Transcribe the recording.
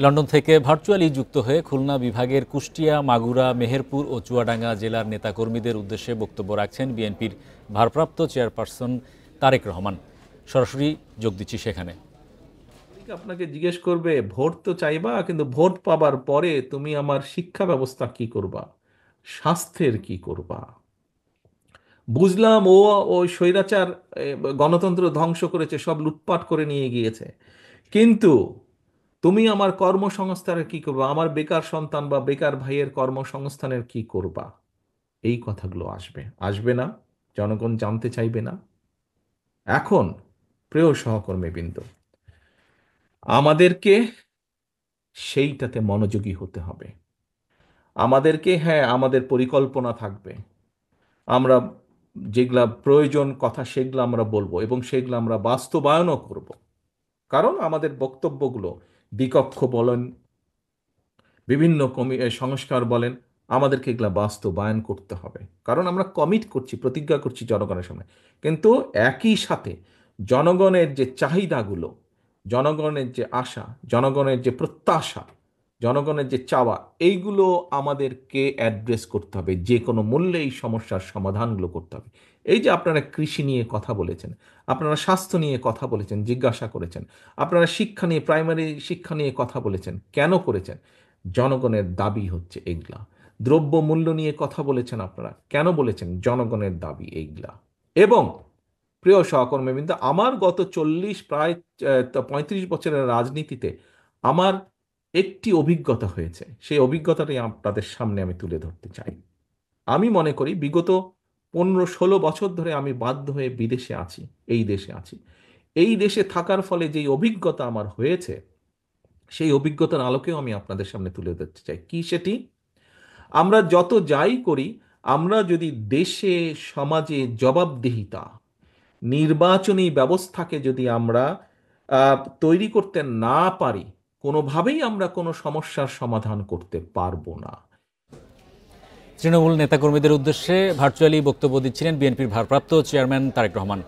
London থেকে virtually যুক্ত হয়ে খুলনা বিভাগের কুষ্টিয়া, মাগুরা, মেহেরপুর ও চুয়াডাঙ্গা জেলার নেতাকর্মীদের উদ্দেশ্যে বক্তব্য রাখছেন বিএনপির ভারপ্রাপ্ত চেয়ারপারসন তারেক রহমান। সরাসরি যোগ দিচ্ছি সেখানে। আপনাকে জিজ্ঞেস করবে ভোট তো চাইবা, কিন্তু ভোট পাবার পরে তুমি আমার শিক্ষা ব্যবস্থা কি করবা, স্বাস্থ্যের কি করবা? বুঝলাম ওই স্বৈরাচার গণতন্ত্র ধ্বংস করেছে, সব লুটপাট করে নিয়ে গিয়েছে, কিন্তু তুমি আমার কর্মসংস্থানের কি করবা, আমার বেকার সন্তান বা বেকার ভাইয়ের কর্মসংস্থানের কি করবা? এই কথাগুলো আসবে আসবে না? জনগণ জানতে চাইবে না? এখন প্রিয় সহকর্মীবৃন্দ, আমাদেরকে সেইটাতে মনোযোগী হতে হবে। আমাদেরকে, হ্যাঁ, আমাদের পরিকল্পনা থাকবে, আমরা যেগুলা প্রয়োজন কথা সেগুলো আমরা বলবো এবং সেগুলো আমরা বাস্তবায়নও করব। কারণ আমাদের বক্তব্যগুলো দ্বিকক্ষ বলেন, বিভিন্ন সংস্কার বলেন, আমাদেরকে এগুলা বাস্তবায়ন করতে হবে। কারণ আমরা কমিট করছি, প্রতিজ্ঞা করছি জনগণের সামনে। কিন্তু একই সাথে জনগণের যে চাহিদাগুলো, জনগণের যে আশা, জনগণের যে প্রত্যাশা, জনগণের যে চাওয়া, এইগুলো আমাদেরকে অ্যাড্রেস করতে হবে। যে কোনো মূল্যে এই সমস্যার সমাধানগুলো করতে হবে। এই যে আপনারা কৃষি নিয়ে কথা বলেছেন, আপনারা স্বাস্থ্য নিয়ে কথা বলেছেন, জিজ্ঞাসা করেছেন, আপনারা শিক্ষা নিয়ে, প্রাইমারি শিক্ষা নিয়ে কথা বলেছেন, কেন করেছেন? জনগণের দাবি হচ্ছে এগুলা। দ্রব্য মূল্য নিয়ে কথা বলেছেন আপনারা, কেন বলেছেন? জনগণের দাবি এইগুলা। এবং প্রিয় সহকর্মীবৃন্দ, আমার গত 35 বছরের রাজনীতিতে আমার একটি অভিজ্ঞতা হয়েছে, সেই অভিজ্ঞতাটাই আপনাদের সামনে আমি তুলে ধরতে চাই। আমি মনে করি বিগত 15-16 বছর ধরে আমি বাধ্য হয়ে বিদেশে আছি, এই দেশে আছি। এই দেশে থাকার ফলে যেই অভিজ্ঞতা আমার হয়েছে, সেই অভিজ্ঞতার আলোকেও আমি আপনাদের সামনে তুলে ধরতে চাই। কি সেটি? আমরা যত যাই করি, আমরা যদি দেশে, সমাজে জবাবদিহিতা, নির্বাচনী ব্যবস্থাকে যদি আমরা তৈরি করতে না পারি, কোনোভাবেই আমরা কোনো সমস্যার সমাধান করতে পারবো না। তৃণমূল নেতাকর্মীদের উদ্দেশ্যে ভার্চুয়ালি বক্তব্য দিচ্ছিলেন বিএনপির ভারপ্রাপ্ত চেয়ারম্যান তারেক রহমান।